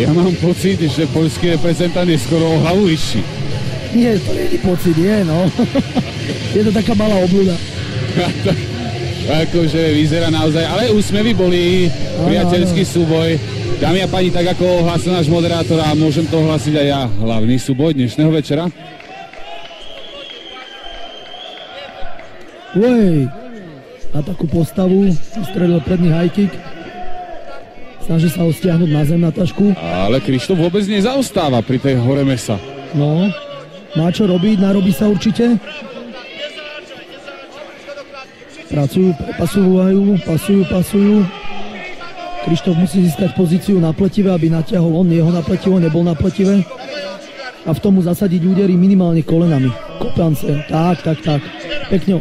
Ja mám pocit, že poľský reprezentant je skoro o hlavu vyšší. Nie, to nie je pocit, je, no. Je to taká malá obľuda. Akože vyzerá naozaj, ale úsmevy boli, priateľský súboj. Dámy a páni, tak ako ohlásil náš moderátor a môžem to ohlásiť aj ja, hlavný súboj dnešného večera. Na takú postavu strelil predný high kick. Snaží sa ho stiahnuť na zem na tašku. Ale Krištof vôbec nezaostáva pri tej hore mesa. No, má čo robiť, narobí sa určite. Pracujú, pasujú. Krištof musí získať pozíciu na pletive, aby natiahol on jeho na pletivo, nebol na pletive. A v tomu zasadiť údery minimálne kolenami. Kopance, tak. Pekne.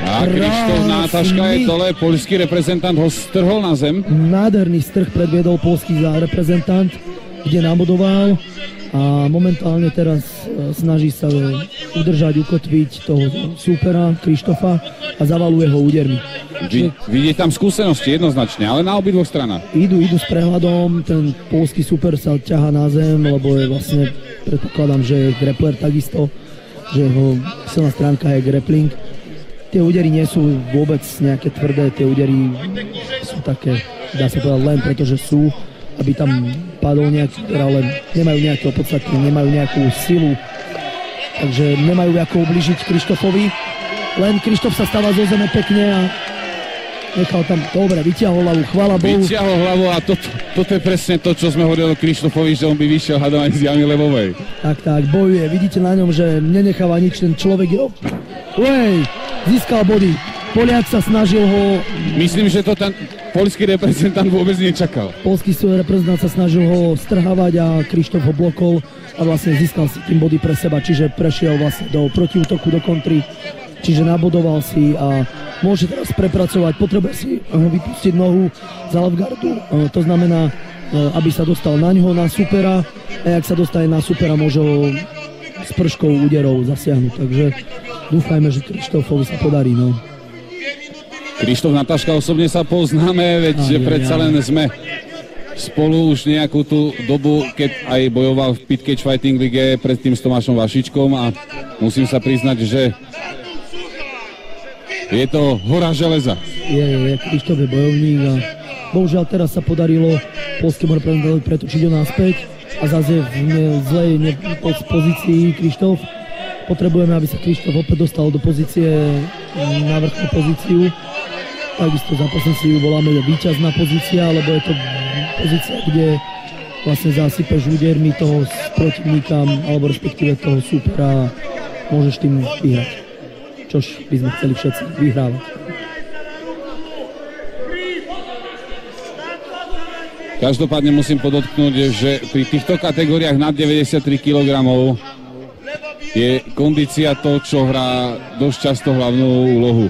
A Krištof Nátaška je dole, poľský reprezentant ho strhol na zem. Nádherný strh predviedol poľský reprezentant, kde nabodoval a momentálne teraz snaží sa udržať, ukotviť toho súpera Krištofa a zavaluje ho údermi. Vidieť tam skúsenosti jednoznačne, ale na obidvoch stranách. Idú s prehľadom, ten poľský súper sa ťahá na zem, lebo je vlastne, predpokladám, že je grappler takisto, že jeho silná stránka je grappling. Tie údery nie sú vôbec nejaké tvrdé, tie údery sú také, dá sa povedať, len pretože sú, aby tam padol nejaký úder, ale nemajú nejaké opodstatnenie, nemajú nejakú silu, takže nemajú ako ublížiť Krištofovi. Len Krištof sa stáva zo zeme pekne a nechal tam, dobre, vyťahol hlavu, chvála Bohu. Vyťahol hlavu a toto je presne to, čo sme hovorili o Krištofovi, že on by vyšiel hádam aj z Jamy Levovej. Tak, bojuje, vidíte na ňom, že nenecháva nič, ten človek je... Získal body, Poliak sa snažil ho... Myslím, že to ten poľský reprezentant vôbec nečakal. Poľský reprezentant sa snažil ho strhávať a Krištof ho blokol a vlastne získal si tým body pre seba, čiže prešiel vlastne do protiútoku, do kontry, čiže nabodoval si a môže teraz prepracovať, potrebuje si vypustiť nohu z halfguardu, to znamená, aby sa dostal na ňoho, na supera, a ak sa dostane na supera, môže ho s prškou úderov zasiahnuť, takže dúfajme, že Krištofovi sa podarí, no. Krištof Nátaška, osobne sa poznáme, veď predsa len sme spolu už nejakú tú dobu, keď aj bojoval v Pit Cage Fighting Lige predtým s Tomášom Vašičkom a musím sa priznať, že je to hora železa. Je, Krištof je bojovník a bohužiaľ teraz sa podarilo poľskému reprezentantovi pretočiť ho naspäť a zase je v zlej pozícii Krištof. Potrebujeme, aby sa Krištof opäť dostal do pozície, na vrchnú pozíciu. Takisto zápasne si ju voláme víťazná pozícia, lebo je to pozícia, kde vlastne zasypeš údermi toho protivníka, alebo respektíve toho súpera a môžeš tým vyhrať. Čož by sme chceli všetci vyhrávať. Každopádne musím podotknúť, že pri týchto kategóriách nad 93 kg je kondícia to, čo hrá dosť často hlavnú úlohu.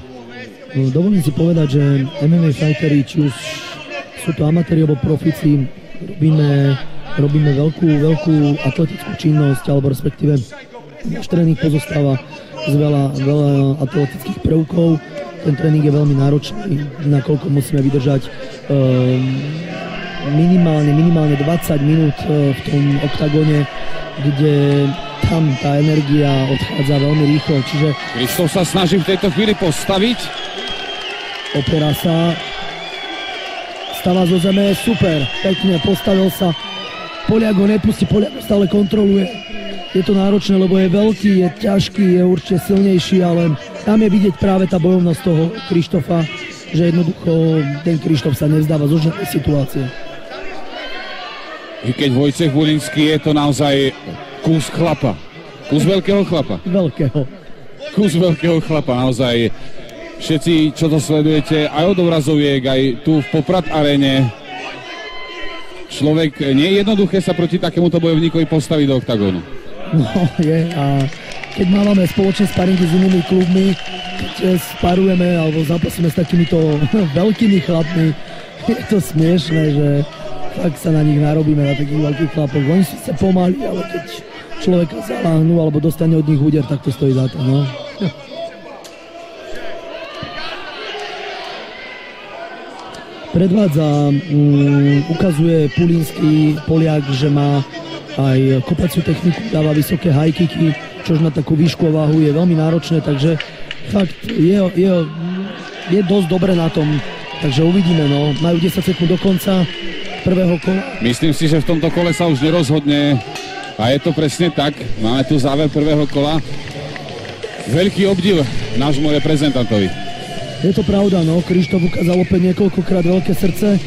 Dovolím si povedať, že MMA fighteri, či už sú to amatéri alebo profíci, robíme veľkú atletickú činnosť, alebo respektíve náš tréning pozostáva z veľa atletických prvkov. Ten tréning je veľmi náročný, nakoľko musíme vydržať minimálne 20 minút v tom oktagóne, kde tam tá energia odchádza veľmi rýchlo, čiže... Krištof sa snaží v tejto chvíli postaviť. Opiera sa, stáva zo zeme, super, pekne, postavil sa. Poliak ho nepustí, Poliak ho stále kontroluje. Je to náročné, lebo je veľký, je ťažký, je určite silnejší, ale tam je vidieť práve tá bojovnosť toho Krištofa, že jednoducho ten Krištof sa nevzdáva zo žiadnej situácie. I keď Vojtech Volinský je to naozaj kus chlapa. Kus veľkého chlapa. Kus veľkého chlapa, naozaj. Všetci, čo to sledujete, aj od obrazoviek, aj tu v Poprad aréne. Človek, nie je jednoduché sa proti takémuto bojovníkovi postaviť do oktagónu. No, je. A keď máme spoločné sparingy s inými klubmi, keď sparujeme alebo zápasíme s takýmito veľkými chlapmi, je to smiešné, že tak sa na nich narobíme, na takých veľkých chlapov. Oni sú sa pomaly, ale keď človeka zaláhnú alebo dostane od nich úder, tak to stojí za to, no. predvádza, ukazuje Pulínsky Poliak, že má aj kopaciu techniku, dáva vysoké high kicky, čož na takú výšku a váhu je veľmi náročné, takže fakt je dosť dobre na tom, takže uvidíme, no. Majú 10 sekúnd do konca prvého kola. Myslím si, že v tomto kole sa už nerozhodne a je to presne tak. Máme tu záver prvého kola. Veľký obdiv nášmu reprezentantovi. Je to pravda, no. Krištof ukázal opäť niekoľkokrát veľké srdce,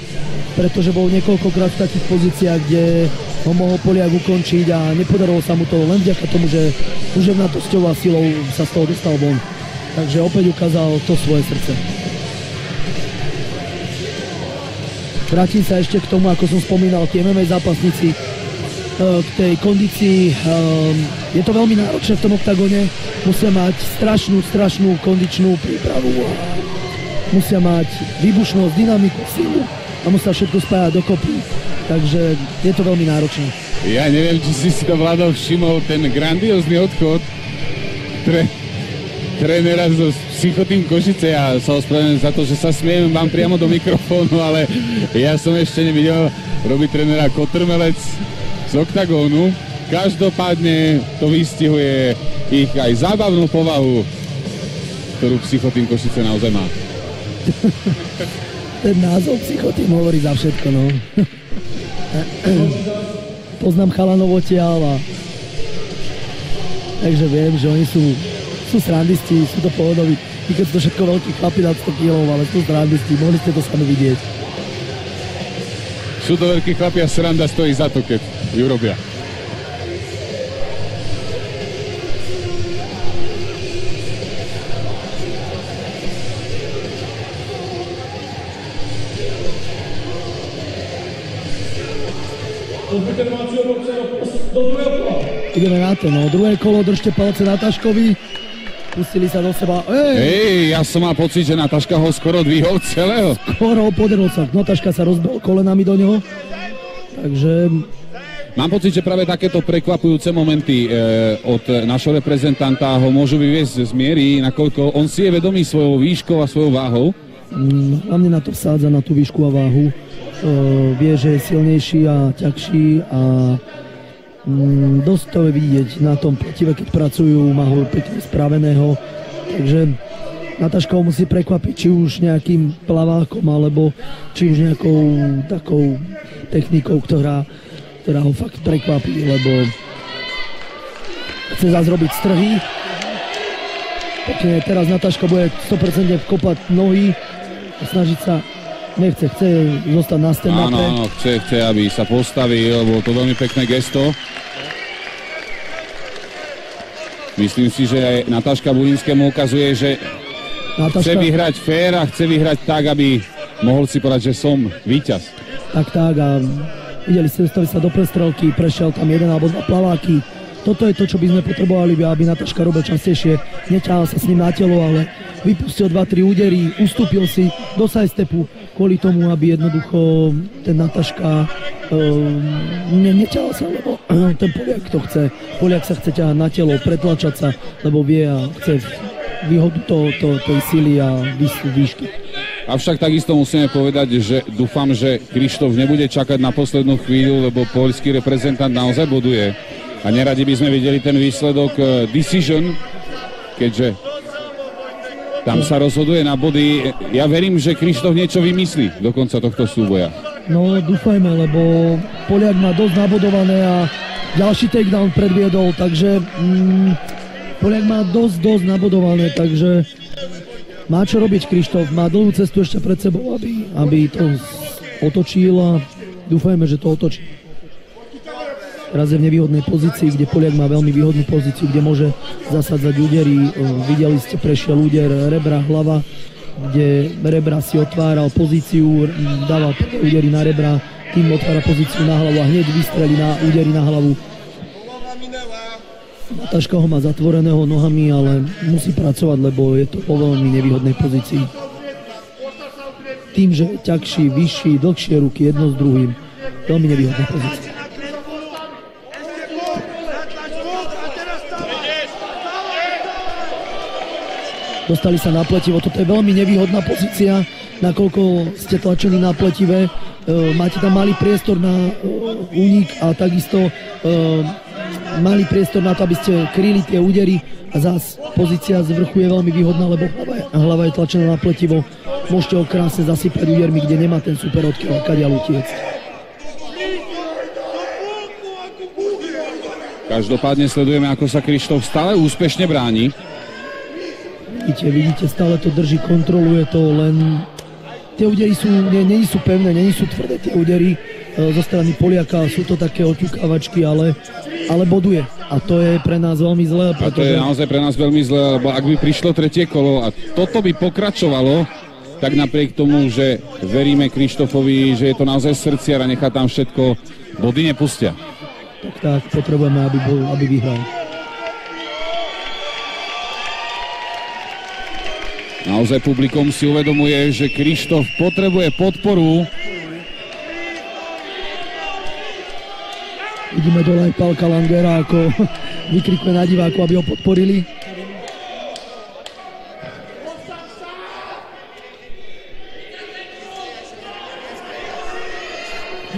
pretože bol niekoľkokrát v takých pozíciách, kde ho mohol Poliak ukončiť a nepodarilo sa mu to len vďaka tomu, že uževnatosťou a silou sa z toho dostal von. Takže opäť ukázal to svoje srdce. Vrátim sa ešte k tomu, ako som spomínal, tie MMA zápasníci, k tej kondícii. Je to veľmi náročné v tom oktagóne. Musia mať strašnú kondičnú prípravu. Musia mať výbušnosť, dynamiku, silu a musia všetko spájať dokopy. Takže je to veľmi náročné. Ja neviem, či si to, Vlado, všimol ten grandiózny odchod trénera zo Psychotým Košice. Ja sa ospravedlňujem za to, že sa smiem vám priamo do mikrofónu, ale ja som ešte nevidel robiť trénera Kotrmelec z oktagónu. Každopádne to vystihuje ich aj zábavnú povahu, ktorú Psychotým Košice naozaj má. Ten názov Psychotým hovorí za všetko, no. Poznám chalanov odtiaľ a takže viem, že oni sú srandisti, sú to pohodoví. I keď sú to všetko veľkí chlapi nad 100 kg, ale sú srandisti, mohli ste to sami vidieť. Sú to veľkí chlapi a sranda stojí za to, keď ju robia. Ideme na to, no. Druhé kolo, držte palce Nataškovi. Pustili sa do seba. Ej, ja som mal pocit, že Nataška ho skoro dvihol celého. Skoro podarilo sa. Nataška sa rozbil kolenami do neho. Takže... Mám pocit, že práve takéto prekvapujúce momenty od našho reprezentanta ho môžu vyviesť z miery, nakoľko on si je vedomý svojou výškou a svojou váhou. Hlavne na to vsádza, na tú výšku a váhu. Vie, že je silnejší a ťažší a dosť to je vidieť na tom pletive, keď pracujú, má ho pekne spraveného. Takže Nataška ho musí prekvapiť, či už nejakým plavákom, alebo či už nejakou takou technikou, ktorá ho fakt prekvapí, lebo chce zás robiť strhy. Pekne teraz Nataška bude 100% kopať nohy a snažiť sa, chce zostať na stand-upe. Áno, chce, aby sa postavil, bolo to veľmi pekné gesto. Myslím si, že Nataška Bulinskému ukazuje, že chce vyhrať fér a chce vyhrať tak, aby mohol si povedať, že som víťaz. Tak a videli ste, dostali sa do prestrelky, prešiel tam jeden alebo dva plaváky. Toto je to, čo by sme potrebovali, aby Nataška robil častejšie. Neťahal sa s ním na telo, ale vypustil 2-3 údery, ustúpil si do sidestepu kvôli tomu, aby jednoducho ten Nataška neťahal sa, lebo ten Poliak to chce. Poliak sa chce ťahať na telo, pretlačať sa, lebo vie a chce výhodu tej sily a výšky. Avšak takisto musíme povedať, že dúfam, že Krištof nebude čakať na poslednú chvíľu, lebo poľský reprezentant naozaj boduje. A neradi by sme videli ten výsledok decision, keďže tam sa rozhoduje na body. Ja verím, že Krištof niečo vymyslí do konca tohto súboja. No dúfajme, lebo Poliak má dosť nabodované a ďalší takedown predviedol, takže Poliak má dosť nabodované, takže má čo robiť Krištof, má dlhú cestu ešte pred sebou, aby to otočil a dúfajme, že to otočí. Teraz je v nevýhodnej pozícii, kde Poliak má veľmi výhodnú pozíciu, kde môže zasadzať údery. Videli ste, prešiel úder rebra, hlava, kde rebra si otváral pozíciu, dával údery na rebra, tým otvára pozíciu na hlavu a hneď vystrelí na údery na hlavu. Nataška ho má zatvoreného nohami, ale musí pracovať, lebo je to vo veľmi nevýhodnej pozícii. Tým, že ťažší, vyšší, dlhšie ruky jedno s druhým, veľmi nevýhodná pozícia. Dostali sa na pletivo, toto je veľmi nevýhodná pozícia, nakoľko ste tlačení na pletivé, máte tam malý priestor na únik a takisto malý priestor na to, aby ste kryli tie údery a zás pozícia z vrchu je veľmi výhodná, lebo hlava je tlačená na pletivo. Môžete ho krásne zasypať údermi, kde nemá ten super odkiaľ kadiaľ utiecť. Každopádne sledujeme, ako sa Krištof stále úspešne bráni. Vidíte, stále to drží, kontroluje to, len tie údery nie sú pevné, nie sú tvrdé tie údery zo strany Poliaka, sú to také oťukávačky, ale boduje. A to je pre nás veľmi zlé. A to je naozaj pre nás veľmi zlé, lebo ak by prišlo tretie kolo a toto by pokračovalo, tak napriek tomu, že veríme Krištofovi, že je to naozaj srdciar a nechá tam všetko, body nepustia. Tak, potrebujeme, aby vyhral. Naozaj publikum si uvedomuje, že Krištof potrebuje podporu. Vidíme dole aj Pálka Langera, ako vykrikuje na diváku, aby ho podporili.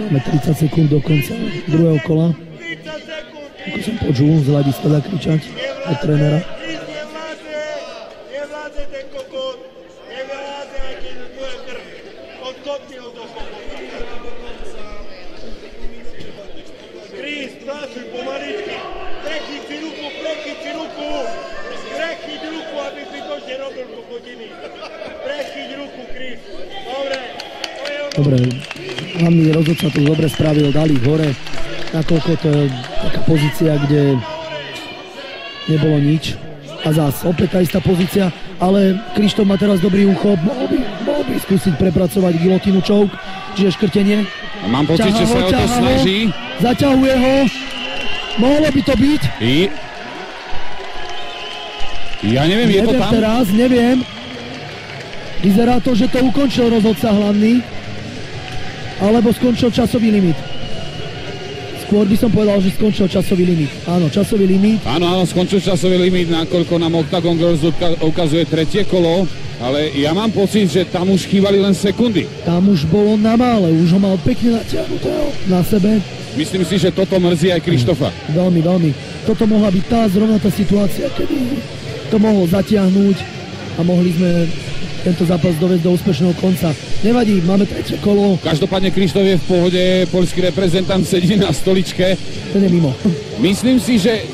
Máme 30 sekúnd do konca druhého kola. Ako som počul, z hľadiska dá kričať od trénera. Dobre, hlavný rozhodca to dobre spravil, dali ich hore, nakoľko to je taká pozícia, kde nebolo nič. A zás opäť tá istá pozícia, ale Krištof má teraz dobrý úchop, mohol by skúsiť prepracovať gilotinu choke, čiže škrtenie. Mám pocit, že sa o to snaží. Zaťahuje ho, mohlo by to byť. Ja neviem, je to tam? Teraz, neviem. Vyzerá to, že to ukončil rozhodca hlavný. Alebo skončil časový limit. Skôr by som povedal, že skončil časový limit. Áno, časový limit. Áno, skončil časový limit, nakoľko nám Octagon Girls ukazuje tretie kolo, ale ja mám pocit, že tam už chýbali len sekundy. Tam už bolo na mále, už ho mal pekne natiahnutého na sebe. Myslím si, že toto mrzí aj Krištofa. Veľmi, veľmi. Toto mohla byť zrovna tá situácia, kedy to mohol zatiahnuť a mohli sme tento zápas dovesť do úspešného konca. Nevadí, máme tretie kolo. Každopádne Krištof je v pohode, poľský reprezentant sedí na stoličke. Ten je mimo. Myslím si, že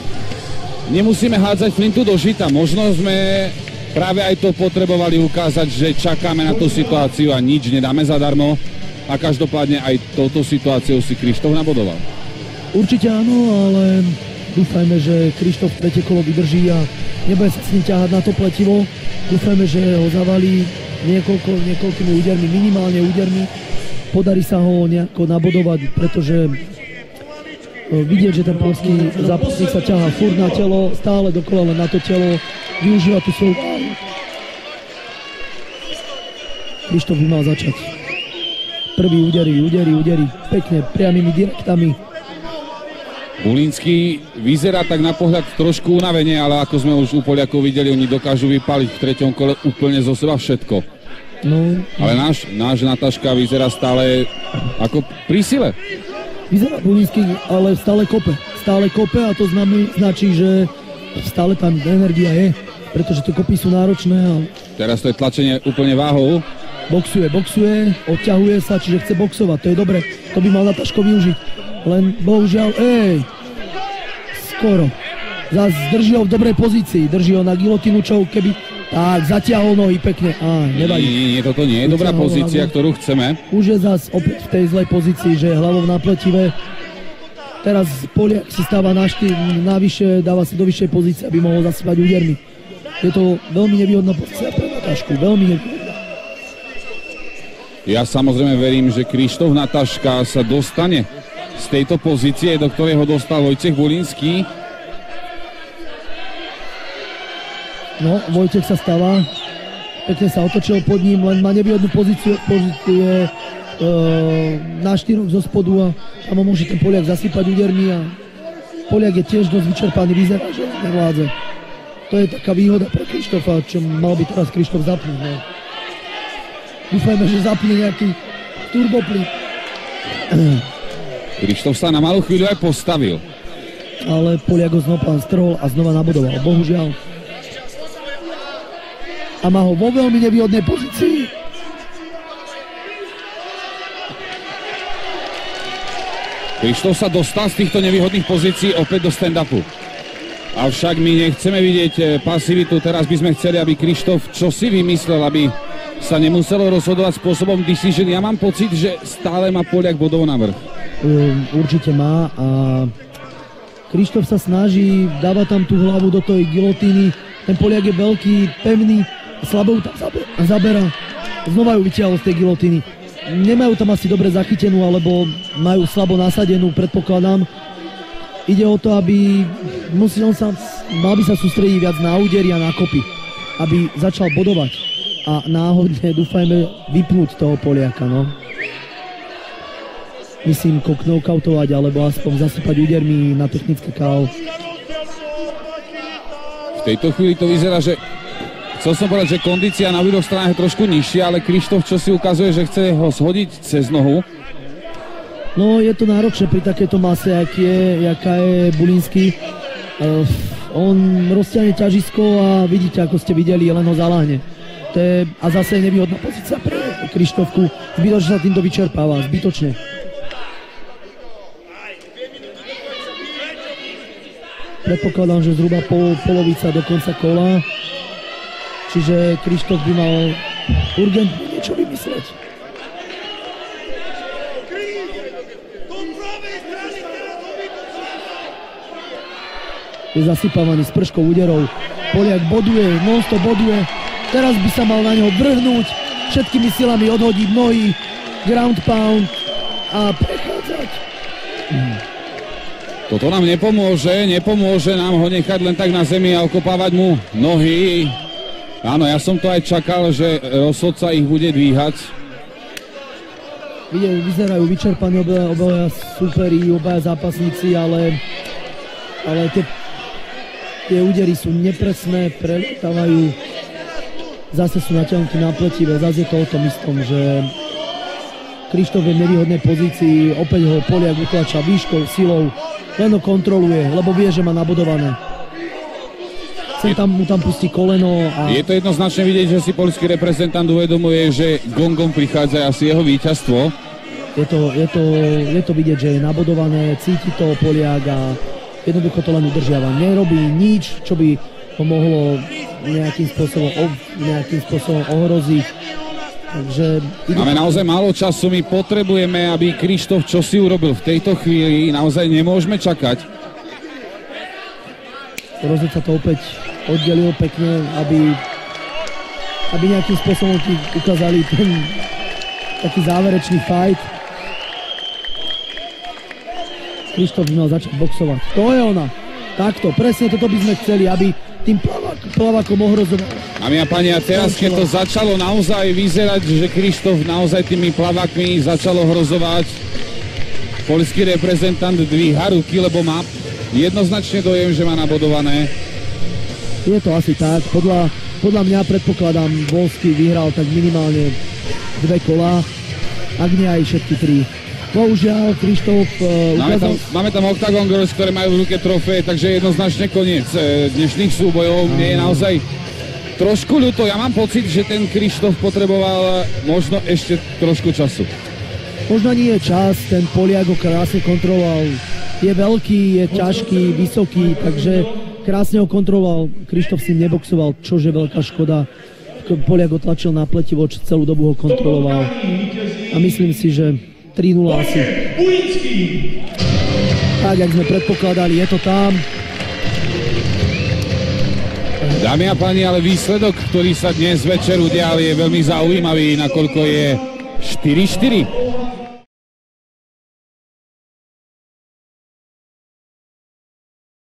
nemusíme hádzať flintu do žita. Možno sme práve aj to potrebovali ukázať, že čakáme na tú situáciu a nič nedáme zadarmo. A každopádne aj touto situáciou si Krištof nabodoval. Určite áno, ale dúfajme, že Krištof tretie kolo vydrží a nebude sa s ním ťahať na to pletivo. Dúfajme, že ho zavalí niekoľkými údermi, minimálne údermi. Podarí sa ho nejako nabodovať, pretože vidieť, že ten poľský zápasník sa ťahá furt na telo, stále dokola len na to telo, využíva tú svoju váhu. Krištof by mal začať. Prvý údery, pekne, priamými direktami. Bulínsky vyzerá tak na pohľad trošku unavene, ale ako sme už u Poliakov videli, oni dokážu vypáliť v treťom kole úplne zo seba všetko. No, ale náš Nataška vyzerá stále ako pri sile. Vyzerá Bulínsky, ale stále kope a to značí, že stále tam energia je, pretože tie kopy sú náročné. A teraz to je tlačenie úplne váhou. Boxuje, odťahuje sa, čiže chce boxovať, to je dobre, to by mal Nataško využiť. Len bohužiaľ, skoro. Zas drží ho v dobrej pozícii, drží ho na gilotinu choke, keby tak zatiahol nohy pekne. Nevadí. Nie, toto nie je dobrá pozícia, ktorú chceme. Už je zas opäť v tej zlej pozícii, že je hlavou na pletivé. Teraz Poliak si stáva navyše, dáva sa do vyššej pozície, aby mohol zasypať údermi. Je to veľmi nevýhodná pozícia pre Natašku, veľmi nevýhodná. Ja samozrejme verím, že Krištof Nataška sa dostane z tejto pozície, do ktorej ho dostal Vojtech Bulínsky. No, Vojtech sa stáva, pekne sa otočil pod ním, len má nevýhodnú pozíciu je na štyroch zo spodu a tam môže ten Poliak zasypať údermi a Poliak je tiež dosť vyčerpaný, vyzerá, že nevládze. To je taká výhoda pre Krištofa, čo mal by teraz Krištof zapnúť. Ne? Dúfajme, že zapne nejaký turboplyn. Krištof sa na malú chvíľu aj postavil. Ale Poliak ho znova strhol a znova nabodoval. Bohužiaľ. A má ho vo veľmi nevýhodnej pozícii. Krištof sa dostal z týchto nevýhodných pozícií opäť do stand-upu. Avšak my nechceme vidieť pasivitu. Teraz by sme chceli, aby Krištof čosi vymyslel, aby sa nemuselo rozhodovať spôsobom decision. Ja mám pocit, že stále má Poliak bodovo navrch. Určite má a Krištof sa snaží, dáva tam tú hlavu do tej gilotíny. Ten Poliak je veľký, pevný, slabo tam zabera. Znova ju vytiahol z tej gilotíny. Nemajú tam asi dobre zachytenú, alebo majú slabo nasadenú, predpokladám. Ide o to, aby mal by sa sústrediť viac na údery a na kopy, aby začal bodovať a náhodne, dúfajme, vypnúť toho Poliaka, no. Myslím, knockoutovať, alebo aspoň zasypať údermi na technické KO. V tejto chvíli to vyzerá, že chcel som povedať, že kondícia na obidvoch stranách je trošku nižšia, ale Krištof čo si ukazuje, že chce ho shodiť cez nohu. No, je to náročné pri takejto mase, jaká je Bulinský. On rozťahne ťažisko a vidíte, ako ste videli, len ho zaláhne. A zase je nevýhodná pozícia pre Krištofku. Zbytočne sa týmto vyčerpáva, zbytočne. Predpokladám, že zhruba polovica do konca kola. Čiže Krištof by mal urgentne niečo vymysleť. Je zasypávaný s prškou úderov. Poliak boduje, non-stop boduje. Teraz by sa mal na neho vrhnúť, všetkými silami odhodiť nohy, ground pound a prechádzať. Toto nám nepomôže nám ho nechať len tak na zemi a okopávať mu nohy. Áno, ja som to aj čakal, že rozhodca ich bude dvíhať. Vyzerajú vyčerpaní obaja superi, obaja zápasníci, ale tie údery sú nepresné, prelietavajú, zase sú natiahnutí na pletivé, zase je to o tom istom, že Krištof je v nevýhodnej pozícii, opäť ho Poliak utlača výškou, silou, len ho kontroluje, lebo vie, že má nabodované. Mu tam pustí koleno a... Je to jednoznačne vidieť, že si poľský reprezentant uvedomuje, že gongom prichádza asi jeho víťazstvo. Je to vidieť, že je nabodované, cíti to Poliak a jednoducho to len udržiava. Nerobí nič, čo by ho mohlo nejakým spôsobom ohroziť. Takže... Máme naozaj málo času, my potrebujeme, aby Krištof čosi urobil v tejto chvíli, naozaj nemôžeme čakať. Rozhodca to opäť oddelil pekne, aby nejakým spôsobom ukázali ten taký záverečný fight. Krištof by mal začať boxovať. To je ona. Takto, presne toto by sme chceli, aby tým plavákom ohrozoval. Dámy a páni, a teraz, keď to začalo naozaj vyzerať, že Krištof naozaj tými plavákmi začal ohrozovať, poľský reprezentant dvíha ruky, lebo má jednoznačne dojem, že má nabodované. Je to asi tak. Podľa mňa, predpokladám, Volský vyhral tak minimálne 2 kolá, ak nie aj všetky 3. Bohužiaľ, Krištof ukázal... Máme tam Octagon Girls, ktoré majú v ruke trofej, takže jednoznačne koniec dnešných súbojov. Mne je naozaj trošku ľúto. Ja mám pocit, že ten Krištof potreboval možno ešte trošku času. Možno nie je čas, ten Poliak ho krásne kontroloval. Je veľký, je ťažký, vysoký, takže krásne ho kontroloval. Krištof s ním neboxoval, čože veľká škoda. Poliak ho tlačil na pletivo, celú dobu ho kontroloval. A myslím si, že 3-0 asi. Tak, jak sme predpokladali, je to tam. Dámy a páni, ale výsledok, ktorý sa dnes večer udial, je veľmi zaujímavý, nakoľko je 4-4.